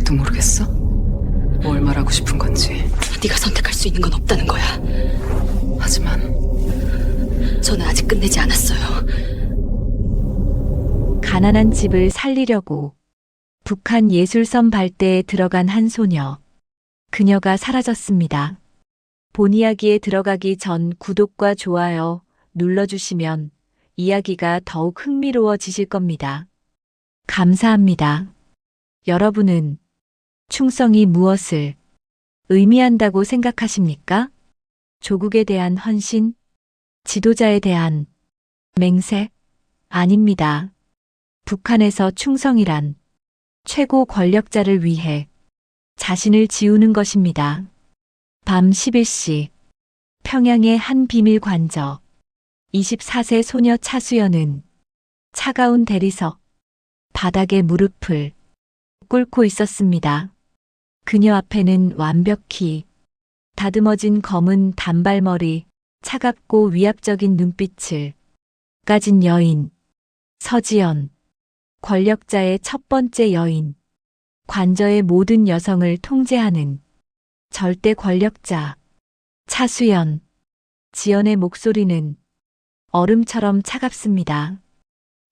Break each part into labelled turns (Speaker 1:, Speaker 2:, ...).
Speaker 1: 아직도 모르겠어? 뭘 말하고 싶은 건지.
Speaker 2: 네가 선택할 수 있는 건 없다는 거야.
Speaker 1: 하지만
Speaker 2: 저는 아직 끝내지 않았어요.
Speaker 3: 가난한 집을 살리려고 북한 예술섬 발대에 들어간 한 소녀. 그녀가 사라졌습니다. 본 이야기에 들어가기 전 구독과 좋아요 눌러주시면 이야기가 더욱 흥미로워지실 겁니다. 감사합니다. 여러분은 충성이 무엇을 의미한다고 생각하십니까? 조국에 대한 헌신? 지도자에 대한 맹세? 아닙니다. 북한에서 충성이란 최고 권력자를 위해 자신을 지우는 것입니다. 밤 11시 평양의 한 비밀 관저 24세 소녀 차수연은 차가운 대리석 바닥에 무릎을 꿇고 있었습니다. 그녀 앞에는 완벽히 다듬어진 검은 단발머리, 차갑고 위압적인 눈빛을 가진 여인, 서지연, 권력자의 첫 번째 여인, 관저의 모든 여성을 통제하는 절대 권력자, 차수연. 지연의 목소리는 얼음처럼 차갑습니다.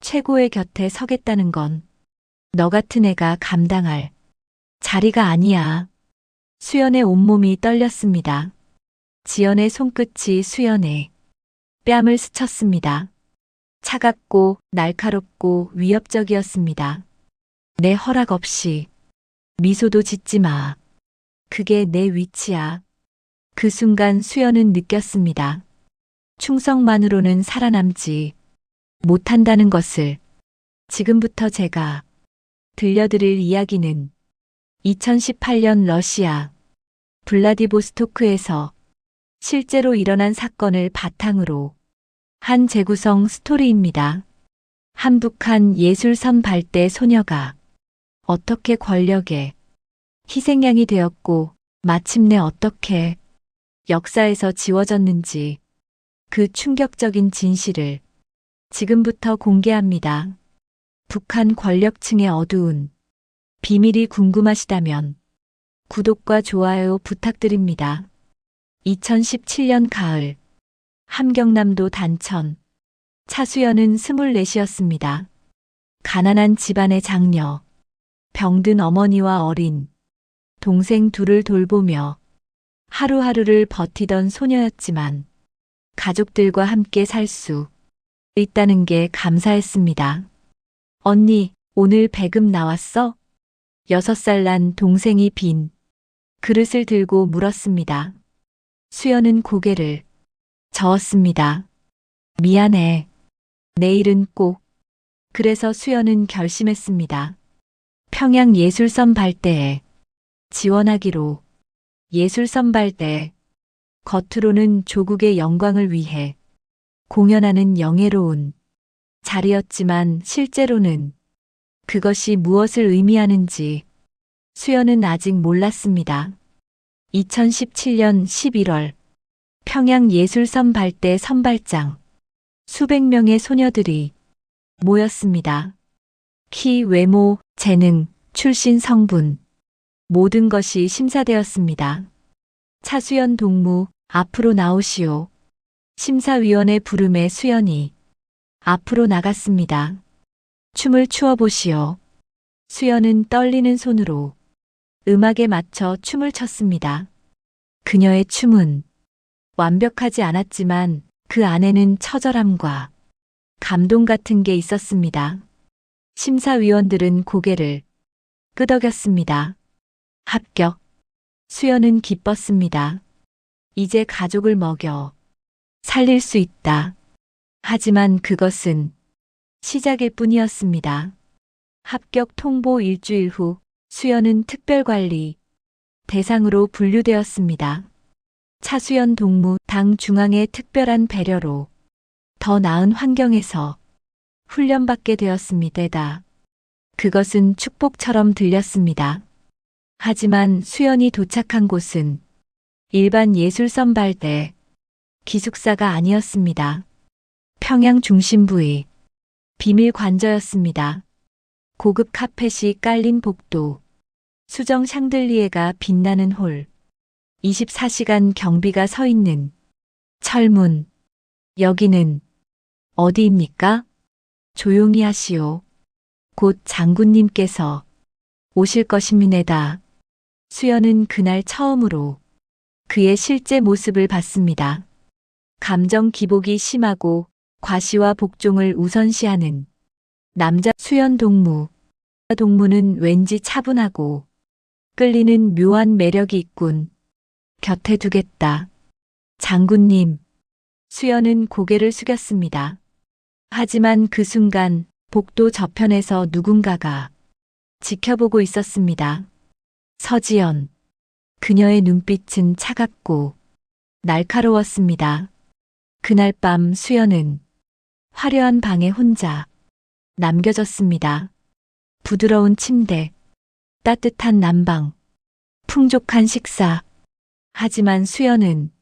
Speaker 3: 최고의 곁에 서겠다는 건 너 같은 애가 감당할 자리가 아니야. 수연의 온몸이 떨렸습니다. 지연의 손끝이 수연의 뺨을 스쳤습니다. 차갑고 날카롭고 위협적이었습니다. 내 허락 없이 미소도 짓지 마. 그게 내 위치야. 그 순간 수연은 느꼈습니다. 충성만으로는 살아남지 못한다는 것을. 지금부터 제가 들려드릴 이야기는 2018년 러시아 블라디보스토크에서 실제로 일어난 사건을 바탕으로 한 재구성 스토리입니다. 한북한 예술섬 발대 소녀가 어떻게 권력의 희생양이 되었고 마침내 어떻게 역사에서 지워졌는지 그 충격적인 진실을 지금부터 공개합니다. 북한 권력층의 어두운 비밀이 궁금하시다면 구독과 좋아요 부탁드립니다. 2017년 가을 함경남도 단천 차수연은 24이었습니다. 가난한 집안의 장녀, 병든 어머니와 어린 동생 둘을 돌보며 하루하루를 버티던 소녀였지만 가족들과 함께 살 수 있다는 게 감사했습니다. 언니, 오늘 배금 나왔어? 6살 난 동생이 빈 그릇을 들고 물었습니다. 수연은 고개를 저었습니다. 미안해. 내일은 꼭. 그래서 수연은 결심했습니다. 평양 예술섬 발대에 지원하기로. 예술섬 발대. 겉으로는 조국의 영광을 위해 공연하는 영예로운 자리였지만 실제로는 그것이 무엇을 의미하는지 수연은 아직 몰랐습니다. 2017년 11월 평양 예술섬 발대 선발장 수백 명의 소녀들이 모였습니다. 키, 외모, 재능, 출신, 성분 모든 것이 심사되었습니다. 차수연 동무 앞으로 나오시오. 심사위원의 부름에 수연이 앞으로 나갔습니다. 춤을 추어보시오. 수연은 떨리는 손으로 음악에 맞춰 춤을 췄습니다. 그녀의 춤은 완벽하지 않았지만 그 안에는 처절함과 감동 같은 게 있었습니다. 심사위원들은 고개를 끄덕였습니다. 합격. 수연은 기뻤습니다. 이제 가족을 먹여 살릴 수 있다. 하지만 그것은 시작일 뿐이었습니다. 합격 통보 일주일 후 수연은 특별관리 대상으로 분류되었습니다. 차수연 동무 당 중앙의 특별한 배려로 더 나은 환경에서 훈련받게 되었습니다. 그것은 축복처럼 들렸습니다. 하지만 수연이 도착한 곳은 일반 예술섬 발대 기숙사가 아니었습니다. 평양 중심부의 비밀 관저였습니다. 고급 카펫이 깔린 복도, 수정 샹들리에가 빛나는 홀. 24시간 경비가 서 있는 철문. 여기는 어디입니까? 조용히 하시오. 곧 장군님께서 오실 것입니다. 수연은 그날 처음으로 그의 실제 모습을 봤습니다. 감정 기복이 심하고 과시와 복종을 우선시하는 남자 수연 동무. 동무는 왠지 차분하고 끌리는 묘한 매력이 있군. 곁에 두겠다. 장군님. 수연은 고개를 숙였습니다. 하지만 그 순간 복도 저편에서 누군가가 지켜보고 있었습니다. 서지연. 그녀의 눈빛은 차갑고 날카로웠습니다. 그날 밤 수연은 화려한 방에 혼자 남겨졌습니다. 부드러운 침대, 따뜻한 난방, 풍족한 식사. 하지만 수연은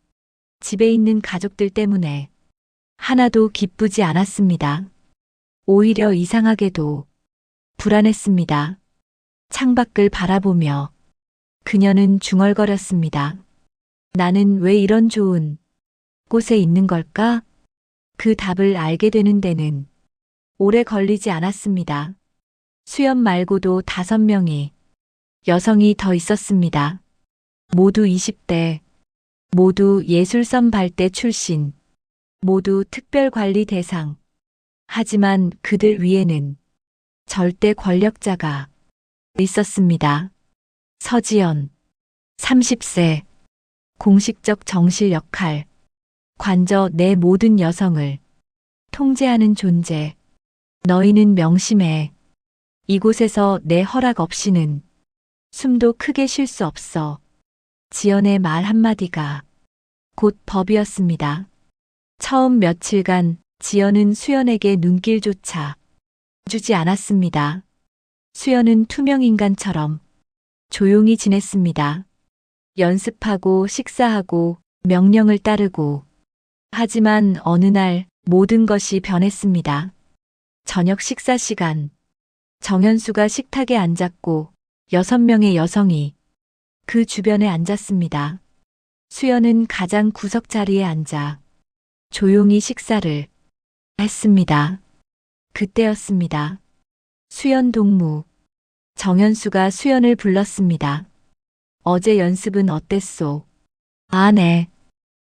Speaker 3: 집에 있는 가족들 때문에 하나도 기쁘지 않았습니다. 오히려 이상하게도 불안했습니다. 창밖을 바라보며 그녀는 중얼거렸습니다. 나는 왜 이런 좋은 곳에 있는 걸까? 그 답을 알게 되는 데는 오래 걸리지 않았습니다. 수연 말고도 5명의 여성이 더 있었습니다. 모두 20대, 모두 예술선 발대 출신, 모두 특별관리 대상. 하지만 그들 위에는 절대 권력자가 있었습니다. 서지연, 30세, 공식적 정실 역할, 관저 내 모든 여성을 통제하는 존재. 너희는 명심해. 이곳에서 내 허락 없이는 숨도 크게 쉴 수 없어. 지연의 말 한마디가 곧 법이었습니다. 처음 며칠간 지연은 수연에게 눈길조차 주지 않았습니다. 수연은 투명인간처럼 조용히 지냈습니다. 연습하고 식사하고 명령을 따르고. 하지만 어느 날 모든 것이 변했습니다. 저녁 식사 시간. 정현수가 식탁에 앉았고 6명의 여성이 그 주변에 앉았습니다. 수연은 가장 구석 자리에 앉아 조용히 식사를 했습니다. 그때였습니다. 수연 동무. 정현수가 수연을 불렀습니다. 어제 연습은 어땠소? 아, 네.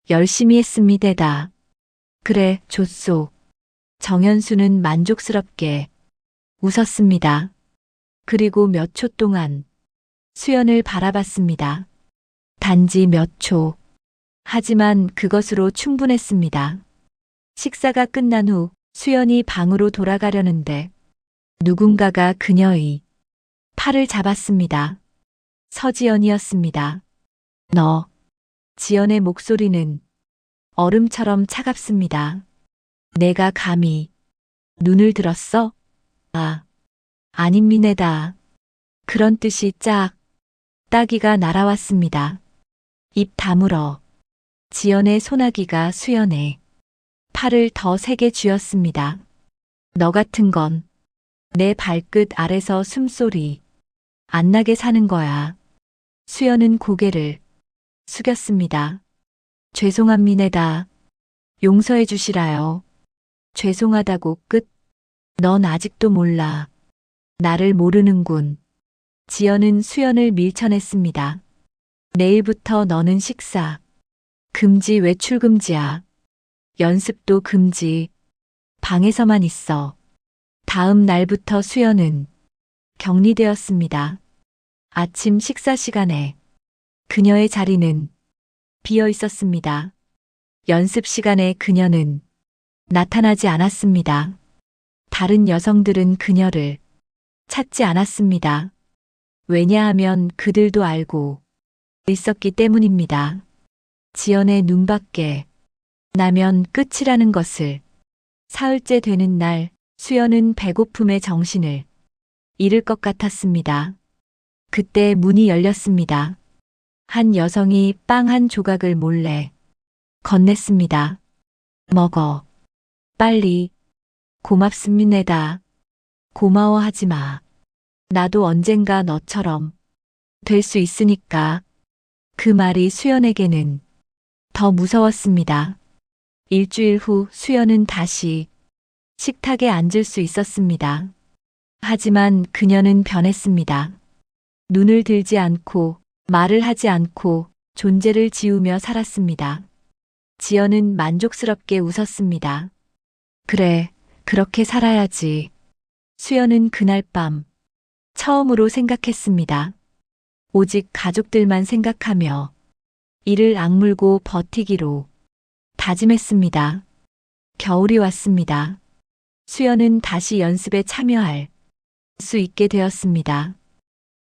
Speaker 3: 열심히 했습니다. 그래, 좋소. 정현수는 만족스럽게 웃었습니다. 그리고 몇 초 동안 수연을 바라봤습니다. 단지 몇 초. 하지만 그것으로 충분했습니다. 식사가 끝난 후 수연이 방으로 돌아가려는데 누군가가 그녀의 팔을 잡았습니다. 서지연이었습니다. 너. 지연의 목소리는 얼음처럼 차갑습니다. 내가 감히 눈을 들었어? 아, 아닙니다. 그런 뜻이 따기가 날아왔습니다. 입 다물어. 지연의 소나기가 수연의 팔을 더 세게 쥐었습니다. 너 같은 건 내 발끝 아래서 숨소리 안 나게 사는 거야. 수연은 고개를 숙였습니다. 죄송합니다. 용서해 주시라요. 죄송하다고 끝. 넌 아직도 몰라. 나를 모르는군. 지연은 수연을 밀쳐냈습니다. 내일부터 너는 식사 금지, 외출 금지야. 연습도 금지. 방에서만 있어. 다음 날부터 수연은 격리되었습니다. 아침 식사 시간에 그녀의 자리는 비어 있었습니다. 연습 시간에 그녀는 나타나지 않았습니다. 다른 여성들은 그녀를 찾지 않았습니다. 왜냐하면 그들도 알고 있었기 때문입니다. 지연의 눈밖에 나면 끝이라는 것을. 사흘째 되는 날 수연은 배고픔에 정신을 잃을 것 같았습니다. 그때 문이 열렸습니다. 한 여성이 빵 한 조각을 몰래 건넸습니다. 먹어. 빨리. 고맙습니다. 고마워하지 마. 나도 언젠가 너처럼 될 수 있으니까. 그 말이 수연에게는 더 무서웠습니다. 일주일 후 수연은 다시 식탁에 앉을 수 있었습니다. 하지만 그녀는 변했습니다. 눈을 들지 않고 말을 하지 않고 존재를 지우며 살았습니다. 지연은 만족스럽게 웃었습니다. 그래, 그렇게 살아야지. 수연은 그날 밤 처음으로 생각했습니다. 오직 가족들만 생각하며 이를 악물고 버티기로 다짐했습니다. 겨울이 왔습니다. 수연은 다시 연습에 참여할 수 있게 되었습니다.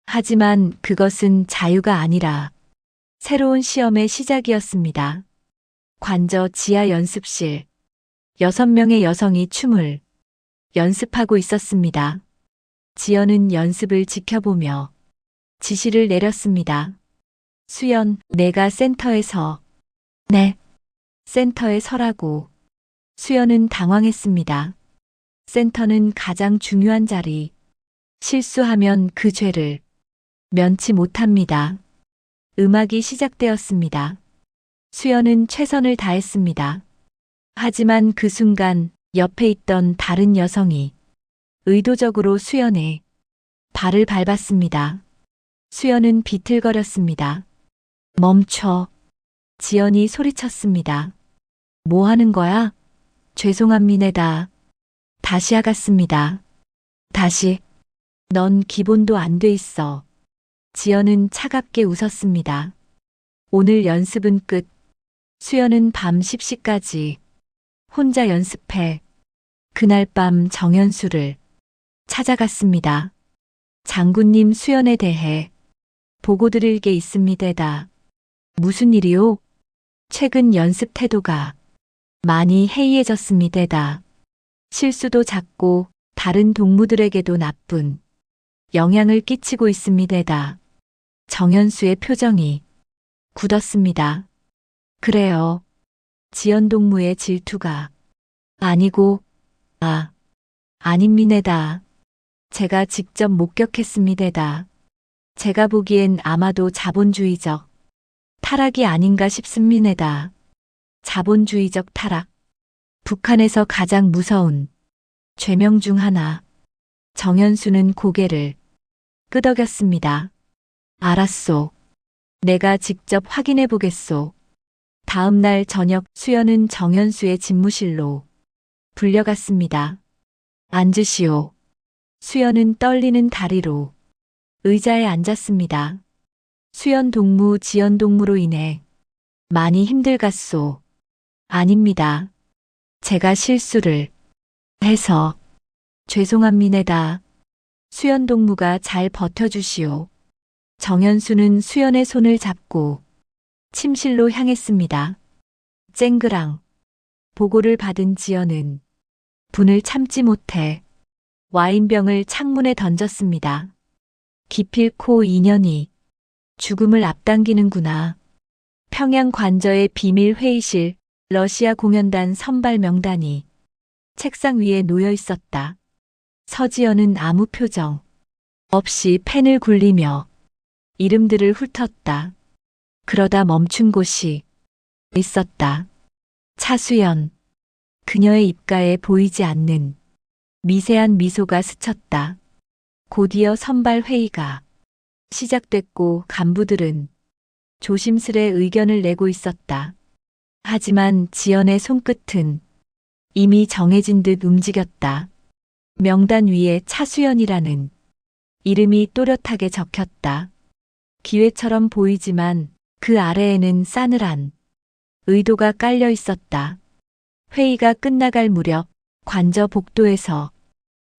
Speaker 3: 하지만 그것은 자유가 아니라 새로운 시험의 시작이었습니다. 관저 지하 연습실. 6명의 여성이 춤을 연습하고 있었습니다. 지연은 연습을 지켜보며 지시를 내렸습니다. 수연, 내가 센터에서. 네. 센터에 서라고. 수연은 당황했습니다. 센터는 가장 중요한 자리. 실수하면 그 죄를 면치 못합니다. 음악이 시작되었습니다. 수연은 최선을 다했습니다. 하지만 그 순간 옆에 있던 다른 여성이 의도적으로 수연의 발을 밟았습니다. 수연은 비틀거렸습니다. 멈춰. 지연이 소리쳤습니다. 뭐 하는 거야? 죄송합니다. 다시 하겠습니다. 다시. 넌 기본도 안 돼 있어. 지연은 차갑게 웃었습니다. 오늘 연습은 끝. 수연은 밤 10시까지 혼자 연습해. 그날 밤 정연수를 찾아갔습니다. 장군님, 수연에 대해 보고 드릴 게 있습니다. 무슨 일이요? 최근 연습 태도가 많이 해이해졌습니다. 실수도 잦고 다른 동무들에게도 나쁜 영향을 끼치고 있습니다. 정연수의 표정이 굳었습니다. 그래요. 지연 동무의 질투가 아니고, 아닙니다. 제가 직접 목격했습니다. 제가 보기엔 아마도 자본주의적 타락이 아닌가 싶습니다. 자본주의적 타락. 북한에서 가장 무서운 죄명 중 하나. 정연수는 고개를 끄덕였습니다. 알았소. 내가 직접 확인해 보겠소. 다음 날 저녁 수연은 정연수의 집무실로 불려갔습니다. 앉으시오. 수연은 떨리는 다리로 의자에 앉았습니다. 수연 동무, 지연 동무로 인해 많이 힘들갔소. 아닙니다. 제가 실수를 해서 죄송합니다. 수연 동무가 잘 버텨주시오. 정연수는 수연의 손을 잡고 침실로 향했습니다. 쨍그랑. 보고를 받은 지연은 분을 참지 못해 와인병을 창문에 던졌습니다. 기필코 인연이 죽음을 앞당기는구나. 평양 관저의 비밀 회의실. 러시아 공연단 선발 명단이 책상 위에 놓여 있었다. 서지연은 아무 표정 없이 펜을 굴리며 이름들을 훑었다. 그러다 멈춘 곳이 있었다. 차수연. 그녀의 입가에 보이지 않는 미세한 미소가 스쳤다. 곧이어 선발 회의가 시작됐고 간부들은 조심스레 의견을 내고 있었다. 하지만 지연의 손끝은 이미 정해진 듯 움직였다. 명단 위에 차수연이라는 이름이 또렷하게 적혔다. 기회처럼 보이지만 그 아래에는 싸늘한 의도가 깔려 있었다. 회의가 끝나갈 무렵 관저 복도에서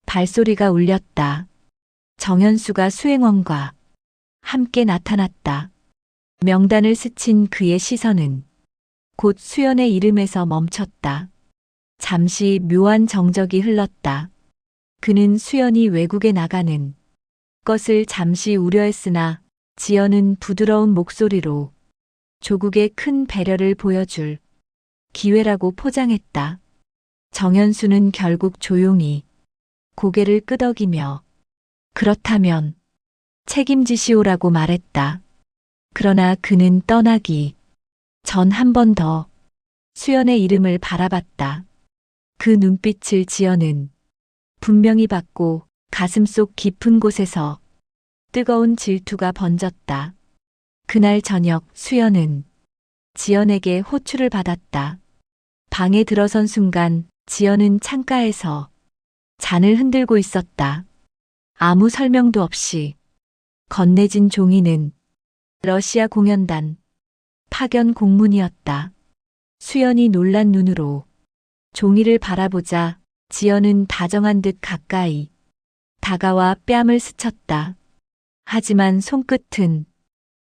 Speaker 3: 발소리가 울렸다. 정연수가 수행원과 함께 나타났다. 명단을 스친 그의 시선은 곧 수연의 이름에서 멈췄다. 잠시 묘한 정적이 흘렀다. 그는 수연이 외국에 나가는 것을 잠시 우려했으나 지연은 부드러운 목소리로 조국의 큰 배려를 보여줄 기회라고 포장했다. 정연수는 결국 조용히 고개를 끄덕이며 그렇다면 책임지시오라고 말했다. 그러나 그는 떠나기 전 한 번 더 수연의 이름을 바라봤다. 그 눈빛을 지연은 분명히 봤고 가슴속 깊은 곳에서 뜨거운 질투가 번졌다. 그날 저녁 수연은 지연에게 호출을 받았다. 방에 들어선 순간 지연은 창가에서 잔을 흔들고 있었다. 아무 설명도 없이 건네진 종이는 러시아 공연단 파견 공문이었다. 수연이 놀란 눈으로 종이를 바라보자 지연은 다정한 듯 가까이 다가와 뺨을 스쳤다. 하지만 손끝은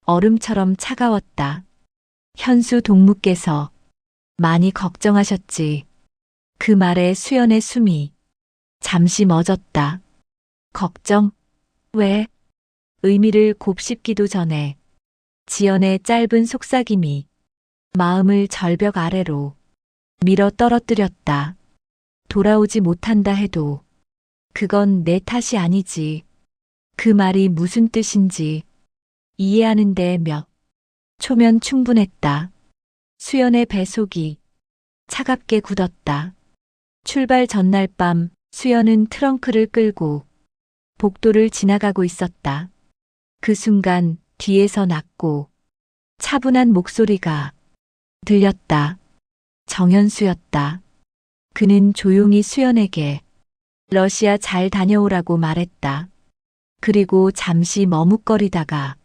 Speaker 3: 얼음처럼 차가웠다. 현수 동무께서 많이 걱정하셨지. 그 말에 수연의 숨이 잠시 멎었다. 걱정? 왜? 의미를 곱씹기도 전에 지연의 짧은 속삭임이 마음을 절벽 아래로 밀어 떨어뜨렸다. 돌아오지 못한다 해도 그건 내 탓이 아니지. 그 말이 무슨 뜻인지 이해하는데 몇 초면 충분했다. 수연의 배속이 차갑게 굳었다. 출발 전날 밤 수연은 트렁크를 끌고 복도를 지나가고 있었다. 그 순간 뒤에서 낮고 차분한 목소리가 들렸다. 정현수였다. 그는 조용히 수연에게 러시아 잘 다녀오라고 말했다. 그리고 잠시 머뭇거리다가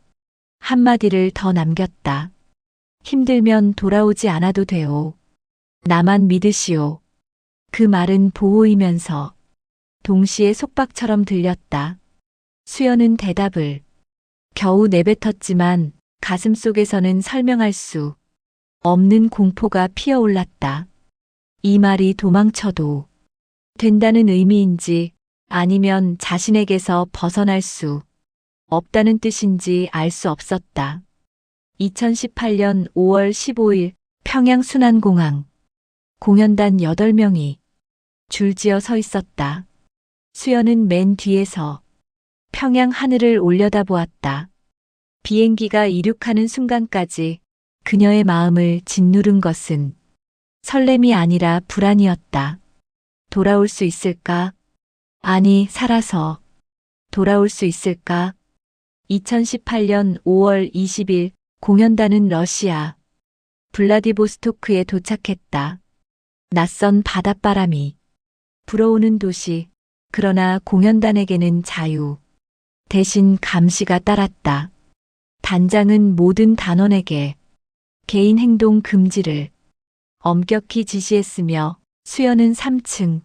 Speaker 3: 한마디를 더 남겼다. 힘들면 돌아오지 않아도 돼요. 나만 믿으시오. 그 말은 보호이면서 동시에 속박처럼 들렸다. 수연은 대답을 겨우 내뱉었지만 가슴속에서는 설명할 수 없는 공포가 피어올랐다. 이 말이 도망쳐도 된다는 의미인지 아니면 자신에게서 벗어날 수 없다는 뜻인지 알 수 없었다. 2018년 5월 15일 평양 순안공항 공연단 8명이 줄지어 서 있었다. 수연은 맨 뒤에서 평양 하늘을 올려다보았다. 비행기가 이륙하는 순간까지 그녀의 마음을 짓누른 것은 설렘이 아니라 불안이었다. 돌아올 수 있을까? 아니, 살아서 돌아올 수 있을까? 2018년 5월 20일 공연단은 러시아 블라디보스토크에 도착했다. 낯선 바닷바람이 불어오는 도시, 그러나 공연단에게는 자유, 대신 감시가 따랐다. 단장은 모든 단원에게 개인 행동 금지를 엄격히 지시했으며 수연은 3층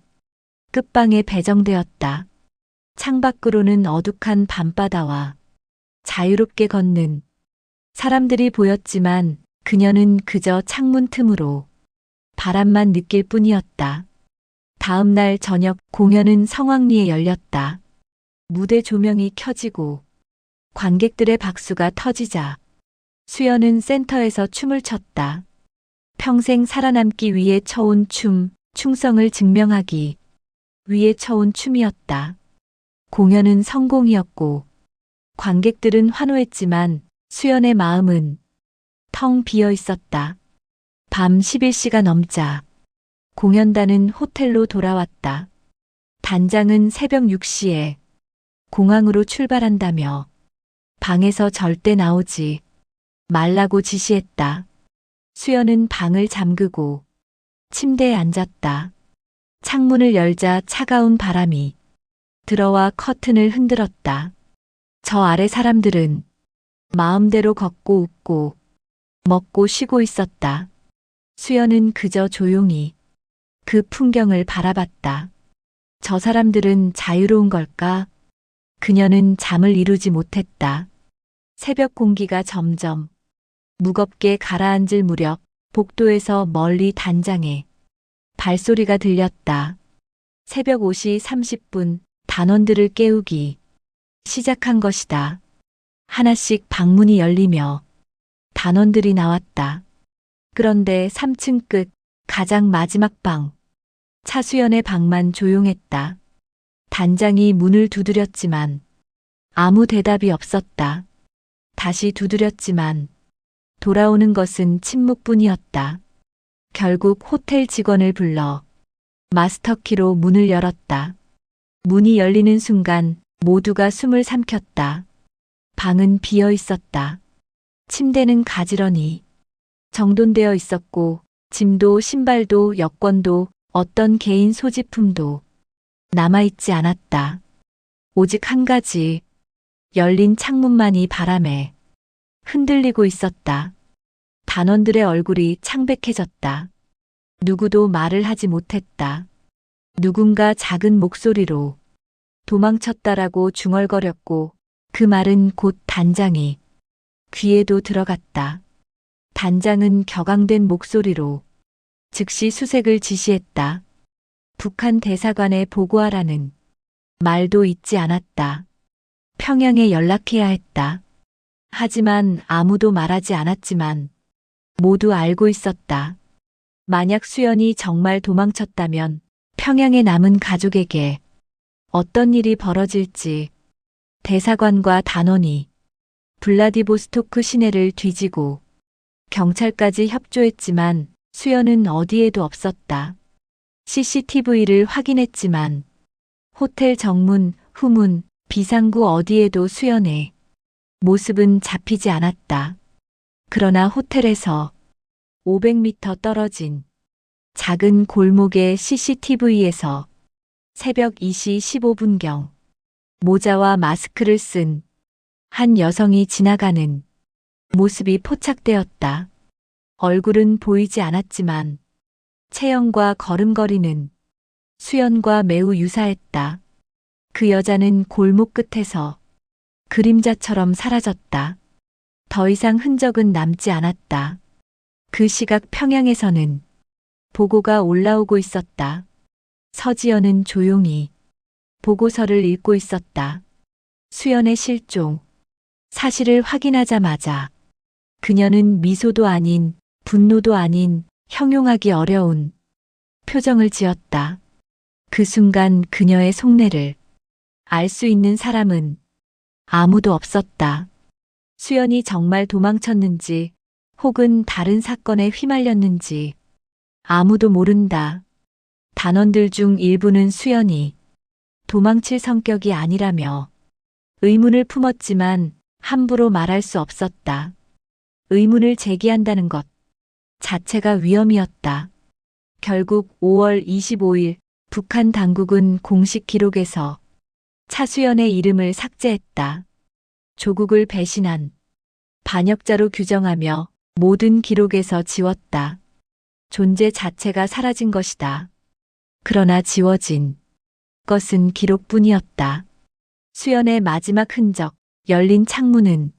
Speaker 3: 끝방에 배정되었다. 창밖으로는 어둑한 밤바다와 자유롭게 걷는 사람들이 보였지만 그녀는 그저 창문 틈으로 바람만 느낄 뿐이었다. 다음 날 저녁 공연은 성황리에 열렸다. 무대 조명이 켜지고 관객들의 박수가 터지자 수연은 센터에서 춤을 췄다. 평생 살아남기 위해 춰온 춤, 충성을 증명하기 위해 춰온 춤이었다. 공연은 성공이었고 관객들은 환호했지만 수연의 마음은 텅 비어 있었다. 밤 11시가 넘자 공연단은 호텔로 돌아왔다. 단장은 새벽 6시에 공항으로 출발한다며 방에서 절대 나오지 말라고 지시했다. 수연은 방을 잠그고 침대에 앉았다. 창문을 열자 차가운 바람이 들어와 커튼을 흔들었다. 저 아래 사람들은 마음대로 걷고 웃고 먹고 쉬고 있었다. 수연은 그저 조용히 그 풍경을 바라봤다. 저 사람들은 자유로운 걸까? 그녀는 잠을 이루지 못했다. 새벽 공기가 점점 무겁게 가라앉을 무렵 복도에서 멀리 단장의 발소리가 들렸다. 새벽 5시 30분 단원들을 깨우기 시작한 것이다. 하나씩 방문이 열리며 단원들이 나왔다. 그런데 3층 끝 가장 마지막 방, 차수연의 방만 조용했다. 단장이 문을 두드렸지만 아무 대답이 없었다. 다시 두드렸지만 돌아오는 것은 침묵뿐이었다. 결국 호텔 직원을 불러 마스터키로 문을 열었다. 문이 열리는 순간 모두가 숨을 삼켰다. 방은 비어 있었다. 침대는 가지런히 정돈되어 있었고 짐도 신발도 여권도 어떤 개인 소지품도 남아있지 않았다. 오직 한 가지, 열린 창문만이 바람에 흔들리고 있었다. 단원들의 얼굴이 창백해졌다. 누구도 말을 하지 못했다. 누군가 작은 목소리로 도망쳤다라고 중얼거렸고 그 말은 곧 단장이 귀에도 들어갔다. 단장은 격앙된 목소리로 즉시 수색을 지시했다. 북한 대사관에 보고하라는 말도 잊지 않았다. 평양에 연락해야 했다. 하지만 아무도 말하지 않았지만 모두 알고 있었다. 만약 수연이 정말 도망쳤다면 평양에 남은 가족에게 어떤 일이 벌어질지 대사관과 단원이 블라디보스토크 시내를 뒤지고 경찰까지 협조했지만 수연은 어디에도 없었다. CCTV를 확인했지만 호텔 정문, 후문, 비상구 어디에도 수연의 모습은 잡히지 않았다. 그러나 호텔에서 500m 떨어진 작은 골목의 CCTV에서 새벽 2시 15분경 모자와 마스크를 쓴 한 여성이 지나가는 모습이 포착되었다. 얼굴은 보이지 않았지만 체형과 걸음걸이는 수연과 매우 유사했다. 그 여자는 골목 끝에서 그림자처럼 사라졌다. 더 이상 흔적은 남지 않았다. 그 시각 평양에서는 보고가 올라오고 있었다. 서지연은 조용히 보고서를 읽고 있었다. 수연의 실종. 사실을 확인하자마자 그녀는 미소도 아닌 분노도 아닌 형용하기 어려운 표정을 지었다. 그 순간 그녀의 속내를 알 수 있는 사람은 아무도 없었다. 수연이 정말 도망쳤는지 혹은 다른 사건에 휘말렸는지 아무도 모른다. 단원들 중 일부는 수연이 도망칠 성격이 아니라며 의문을 품었지만 함부로 말할 수 없었다. 의문을 제기한다는 것 자체가 위험이었다. 결국 5월 25일 북한 당국은 공식 기록에서 차수연의 이름을 삭제했다. 조국을 배신한 반역자로 규정하며 모든 기록에서 지웠다. 존재 자체가 사라진 것이다. 그러나 지워진 것은 기록뿐이었다. 수연의 마지막 흔적, 열린 창문은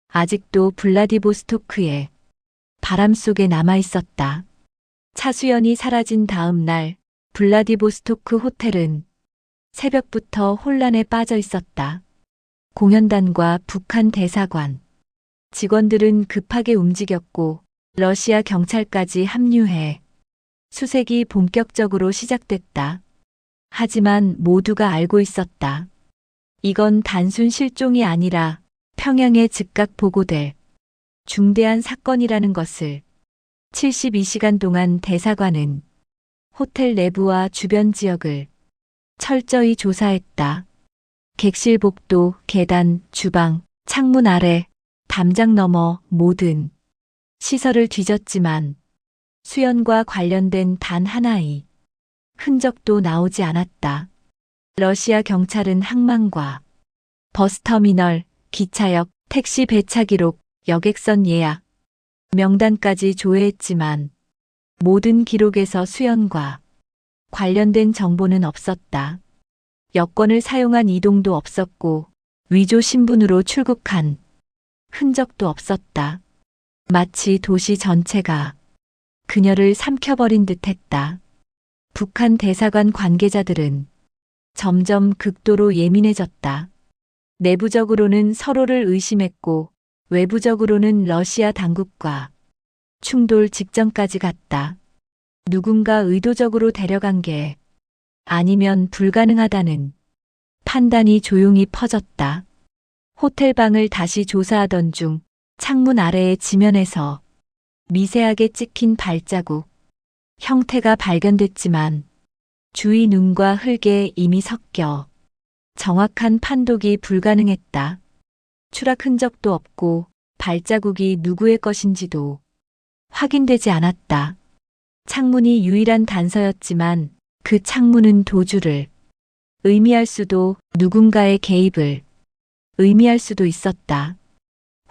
Speaker 3: 아직도 블라디보스토크의 바람 속에 남아 있었다. 차수연이 사라진 다음 날 블라디보스토크 호텔은 새벽부터 혼란에 빠져 있었다. 공연단과 북한 대사관, 직원들은 급하게 움직였고 러시아 경찰까지 합류해 수색이 본격적으로 시작됐다. 하지만 모두가 알고 있었다. 이건 단순 실종이 아니라 평양에 즉각 보고될 중대한 사건이라는 것을. 72시간 동안 대사관은 호텔 내부와 주변 지역을 철저히 조사했다. 객실 복도, 계단, 주방, 창문 아래, 담장 너머 모든 시설을 뒤졌지만 수연과 관련된 단 하나의 흔적도 나오지 않았다. 러시아 경찰은 항만과 버스터미널, 기차역, 택시 배차 기록, 여객선 예약, 명단까지 조회했지만 모든 기록에서 수연과 관련된 정보는 없었다. 여권을 사용한 이동도 없었고 위조 신분으로 출국한 흔적도 없었다. 마치 도시 전체가 그녀를 삼켜버린 듯했다. 북한 대사관 관계자들은 점점 극도로 예민해졌다. 내부적으로는 서로를 의심했고 외부적으로는 러시아 당국과 충돌 직전까지 갔다. 누군가 의도적으로 데려간 게 아니면 불가능하다는 판단이 조용히 퍼졌다. 호텔 방을 다시 조사하던 중 창문 아래의 지면에서 미세하게 찍힌 발자국, 형태가 발견됐지만 주위 눈과 흙에 이미 섞여 정확한 판독이 불가능했다. 추락 흔적도 없고 발자국이 누구의 것인지도 확인되지 않았다. 창문이 유일한 단서였지만 그 창문은 도주를 의미할 수도 누군가의 개입을 의미할 수도 있었다.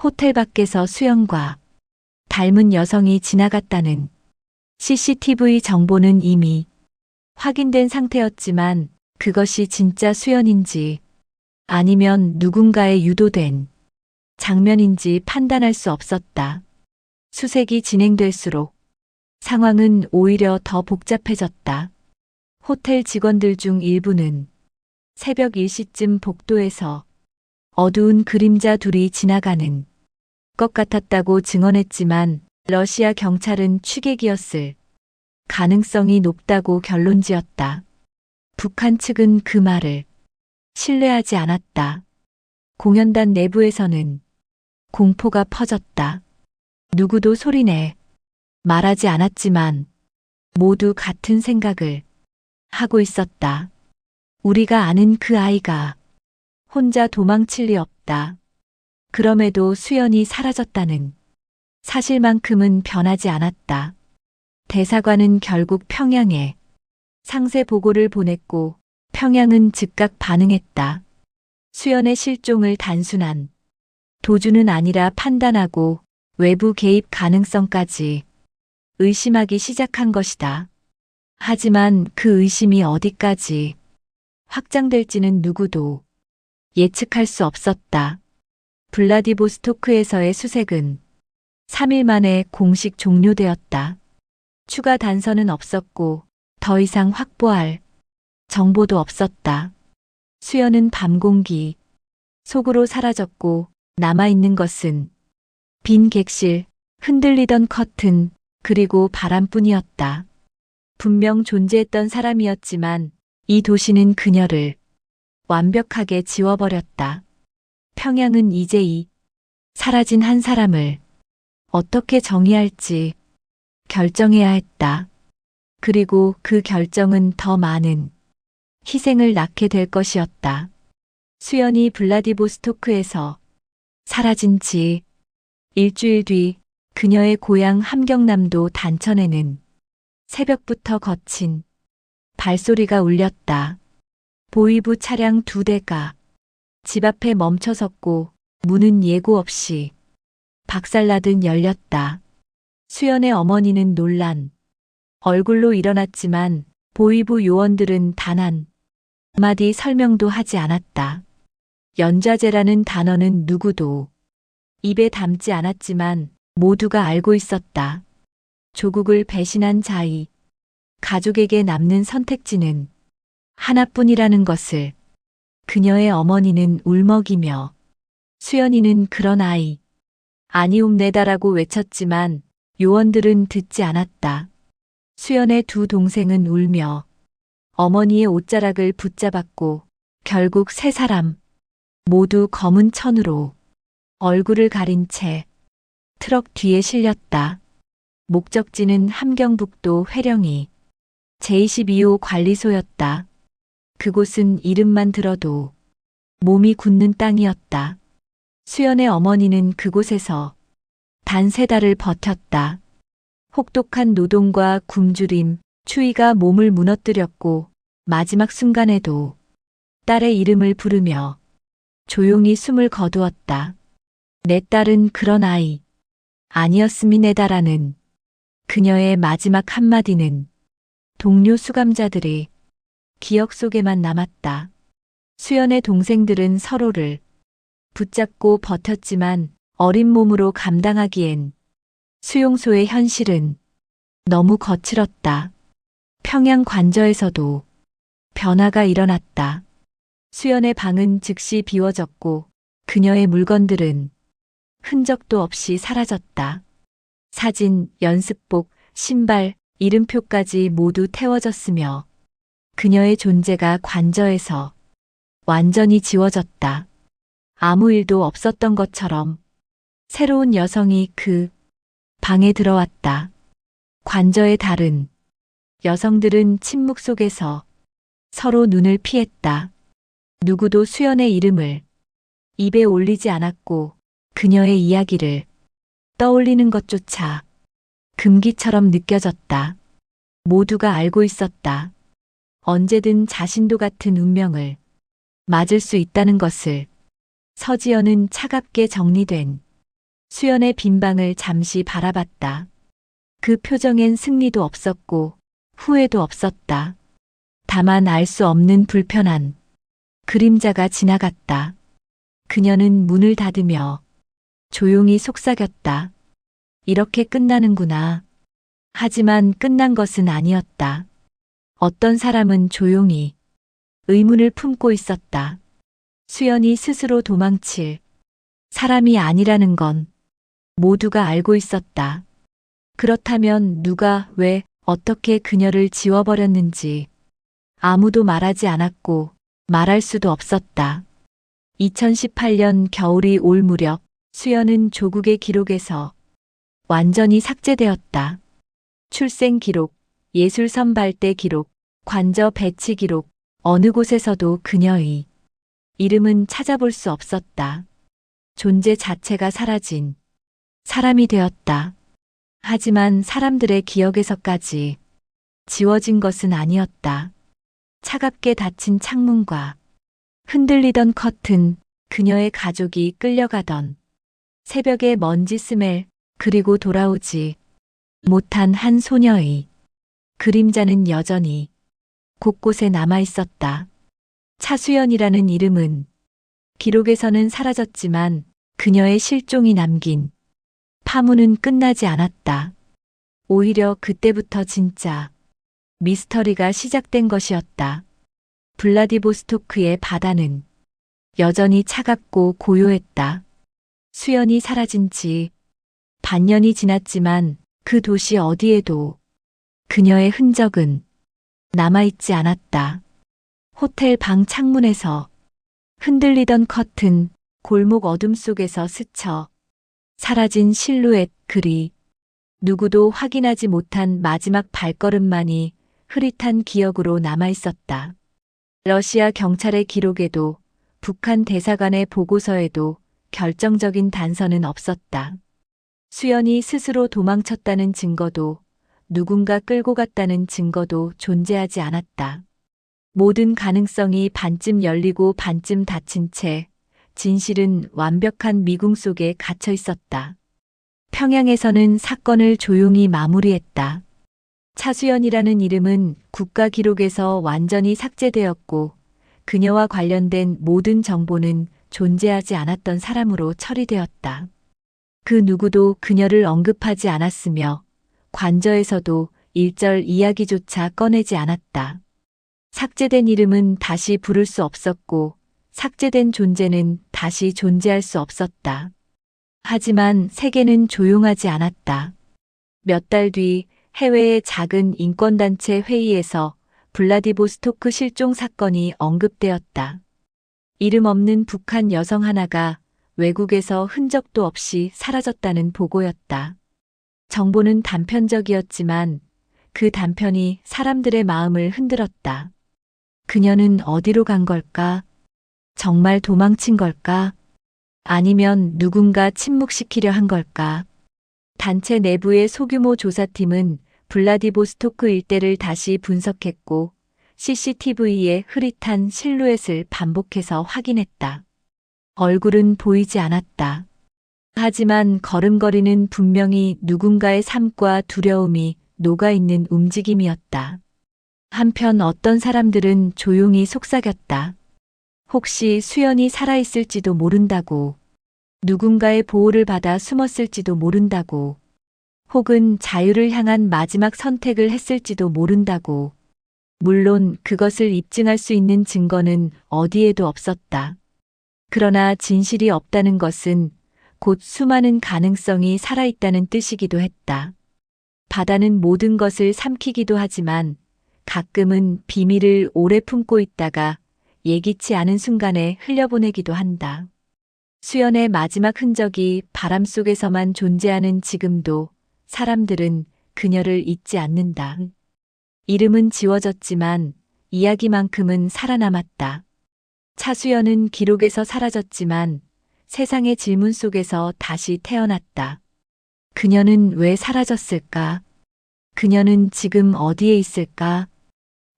Speaker 3: 호텔 밖에서 수연과 닮은 여성이 지나갔다는 CCTV 정보는 이미 확인된 상태였지만 그것이 진짜 수연인지 아니면 누군가에 유도된 장면인지 판단할 수 없었다. 수색이 진행될수록 상황은 오히려 더 복잡해졌다. 호텔 직원들 중 일부는 새벽 1시쯤 복도에서 어두운 그림자 둘이 지나가는 것 같았다고 증언했지만 러시아 경찰은 취객이었을 가능성이 높다고 결론지었다. 북한 측은 그 말을 신뢰하지 않았다. 공연단 내부에서는 공포가 퍼졌다. 누구도 소리내 말하지 않았지만 모두 같은 생각을 하고 있었다. 우리가 아는 그 아이가 혼자 도망칠 리 없다. 그럼에도 수연이 사라졌다는 사실만큼은 변하지 않았다. 대사관은 결국 평양에 상세 보고를 보냈고 평양은 즉각 반응했다. 수연의 실종을 단순한 도주는 아니라 판단하고 외부 개입 가능성까지 의심하기 시작한 것이다. 하지만 그 의심이 어디까지 확장될지는 누구도 예측할 수 없었다. 블라디보스토크에서의 수색은 3일 만에 공식 종료되었다. 추가 단서는 없었고 더 이상 확보할 정보도 없었다. 수연은 밤 공기 속으로 사라졌고 남아있는 것은 빈 객실, 흔들리던 커튼, 그리고 바람뿐이었다. 분명 존재했던 사람이었지만 이 도시는 그녀를 완벽하게 지워버렸다. 평양은 이제 이 사라진 한 사람을 어떻게 정의할지 결정해야 했다. 그리고 그 결정은 더 많은 희생을 낳게 될 것이었다. 수연이 블라디보스토크에서 사라진 지 일주일 뒤 그녀의 고향 함경남도 단천에는 새벽부터 거친 발소리가 울렸다. 보위부 차량 2대가 집 앞에 멈춰섰고 문은 예고 없이 박살나듯 열렸다. 수연의 어머니는 놀란 얼굴로 일어났지만 보위부 요원들은 단 한마디 설명도 하지 않았다. 연좌제라는 단어는 누구도 입에 담지 않았지만 모두가 알고 있었다. 조국을 배신한 자이, 가족에게 남는 선택지는 하나뿐이라는 것을 그녀의 어머니는 울먹이며 수연이는 그런 아이 아니옵네다라고 외쳤지만 요원들은 듣지 않았다. 수연의 두 동생은 울며 어머니의 옷자락을 붙잡았고 결국 세 사람 모두 검은 천으로 얼굴을 가린 채 트럭 뒤에 실렸다. 목적지는 함경북도 회령이 제22호 관리소였다. 그곳은 이름만 들어도 몸이 굳는 땅이었다. 수연의 어머니는 그곳에서 단 3달을 버텼다. 혹독한 노동과 굶주림, 추위가 몸을 무너뜨렸고 마지막 순간에도 딸의 이름을 부르며 조용히 숨을 거두었다. 내 딸은 그런 아이 아니었음이네다라는 그녀의 마지막 한마디는 동료 수감자들의 기억 속에만 남았다. 수연의 동생들은 서로를 붙잡고 버텼지만 어린 몸으로 감당하기엔 수용소의 현실은 너무 거칠었다. 평양 관저에서도 변화가 일어났다. 수연의 방은 즉시 비워졌고 그녀의 물건들은 흔적도 없이 사라졌다. 사진, 연습복, 신발, 이름표까지 모두 태워졌으며 그녀의 존재가 관저에서 완전히 지워졌다. 아무 일도 없었던 것처럼 새로운 여성이 그 방에 들어왔다. 관저의 달은 여성들은 침묵 속에서 서로 눈을 피했다. 누구도 수연의 이름을 입에 올리지 않았고 그녀의 이야기를 떠올리는 것조차 금기처럼 느껴졌다. 모두가 알고 있었다. 언제든 자신도 같은 운명을 맞을 수 있다는 것을. 서지연은 차갑게 정리된 수연의 빈 방을 잠시 바라봤다. 그 표정엔 승리도 없었고 후회도 없었다. 다만 알 수 없는 불편한 그림자가 지나갔다. 그녀는 문을 닫으며 조용히 속삭였다. 이렇게 끝나는구나. 하지만 끝난 것은 아니었다. 어떤 사람은 조용히 의문을 품고 있었다. 수연이 스스로 도망칠 사람이 아니라는 건 모두가 알고 있었다. 그렇다면 누가 왜 어떻게 그녀를 지워버렸는지 아무도 말하지 않았고 말할 수도 없었다. 2018년 겨울이 올 무렵 수연은 조국의 기록에서 완전히 삭제되었다. 출생 기록, 예술 선발대 기록, 관저 배치 기록, 어느 곳에서도 그녀의 이름은 찾아볼 수 없었다. 존재 자체가 사라진 사람이 되었다. 하지만 사람들의 기억에서까지 지워진 것은 아니었다. 차갑게 닫힌 창문과 흔들리던 커튼, 그녀의 가족이 끌려가던 새벽의 먼지 스멜, 그리고 돌아오지 못한 한 소녀의 그림자는 여전히 곳곳에 남아 있었다. 차수연이라는 이름은 기록에서는 사라졌지만 그녀의 실종이 남긴 파문은 끝나지 않았다. 오히려 그때부터 진짜 미스터리가 시작된 것이었다. 블라디보스토크의 바다는 여전히 차갑고 고요했다. 수연이 사라진 지 반년이 지났지만 그 도시 어디에도 그녀의 흔적은 남아있지 않았다. 호텔 방 창문에서 흔들리던 커튼, 골목 어둠 속에서 스쳐 사라진 실루엣, 그리 누구도 확인하지 못한 마지막 발걸음만이 흐릿한 기억으로 남아있었다. 러시아 경찰의 기록에도 북한 대사관의 보고서에도 결정적인 단서는 없었다. 수연이 스스로 도망쳤다는 증거도 누군가 끌고 갔다는 증거도 존재하지 않았다. 모든 가능성이 반쯤 열리고 반쯤 닫힌 채 진실은 완벽한 미궁 속에 갇혀 있었다. 평양에서는 사건을 조용히 마무리했다. 차수연이라는 이름은 국가 기록에서 완전히 삭제되었고 그녀와 관련된 모든 정보는 존재하지 않았던 사람으로 처리되었다. 그 누구도 그녀를 언급하지 않았으며 관저에서도 일절 이야기조차 꺼내지 않았다. 삭제된 이름은 다시 부를 수 없었고 삭제된 존재는 다시 존재할 수 없었다. 하지만 세계는 조용하지 않았다. 몇 달 뒤 해외의 작은 인권단체 회의에서 블라디보스토크 실종 사건이 언급되었다. 이름 없는 북한 여성 하나가 외국에서 흔적도 없이 사라졌다는 보고였다. 정보는 단편적이었지만 그 단편이 사람들의 마음을 흔들었다. 그녀는 어디로 간 걸까? 정말 도망친 걸까? 아니면 누군가 침묵시키려 한 걸까? 단체 내부의 소규모 조사팀은 블라디보스토크 일대를 다시 분석했고 CCTV의 흐릿한 실루엣을 반복해서 확인했다. 얼굴은 보이지 않았다. 하지만 걸음걸이는 분명히 누군가의 삶과 두려움이 녹아있는 움직임이었다. 한편 어떤 사람들은 조용히 속삭였다. 혹시 수연이 살아있을지도 모른다고. 누군가의 보호를 받아 숨었을지도 모른다고. 혹은 자유를 향한 마지막 선택을 했을지도 모른다고. 물론 그것을 입증할 수 있는 증거는 어디에도 없었다. 그러나 진실이 없다는 것은 곧 수많은 가능성이 살아있다는 뜻이기도 했다. 바다는 모든 것을 삼키기도 하지만 가끔은 비밀을 오래 품고 있다가 예기치 않은 순간에 흘려보내기도 한다. 수연의 마지막 흔적이 바람 속에서만 존재하는 지금도 사람들은 그녀를 잊지 않는다. 이름은 지워졌지만 이야기만큼은 살아남았다. 차수연은 기록에서 사라졌지만 세상의 질문 속에서 다시 태어났다. 그녀는 왜 사라졌을까? 그녀는 지금 어디에 있을까?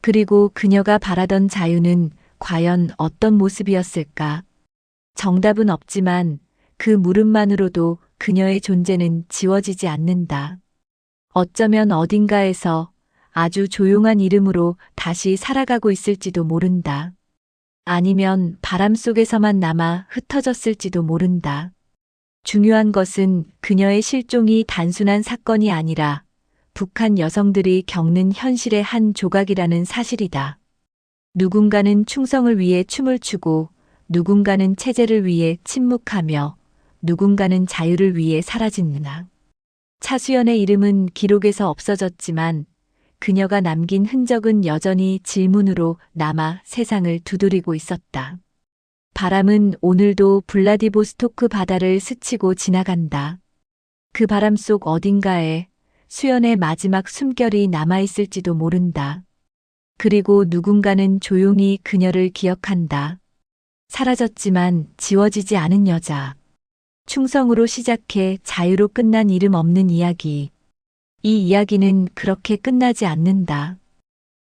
Speaker 3: 그리고 그녀가 바라던 자유는 과연 어떤 모습이었을까? 정답은 없지만 그 물음만으로도 그녀의 존재는 지워지지 않는다. 어쩌면 어딘가에서 아주 조용한 이름으로 다시 살아가고 있을지도 모른다. 아니면 바람 속에서만 남아 흩어졌을지도 모른다. 중요한 것은 그녀의 실종이 단순한 사건이 아니라 북한 여성들이 겪는 현실의 한 조각이라는 사실이다. 누군가는 충성을 위해 춤을 추고, 누군가는 체제를 위해 침묵하며, 누군가는 자유를 위해 사라진다. 차수연의 이름은 기록에서 없어졌지만 그녀가 남긴 흔적은 여전히 질문으로 남아 세상을 두드리고 있었다. 바람은 오늘도 블라디보스토크 바다를 스치고 지나간다. 그 바람 속 어딘가에 수연의 마지막 숨결이 남아있을지도 모른다. 그리고 누군가는 조용히 그녀를 기억한다. 사라졌지만 지워지지 않은 여자. 충성으로 시작해 자유로 끝난 이름 없는 이야기. 이 이야기는 그렇게 끝나지 않는다.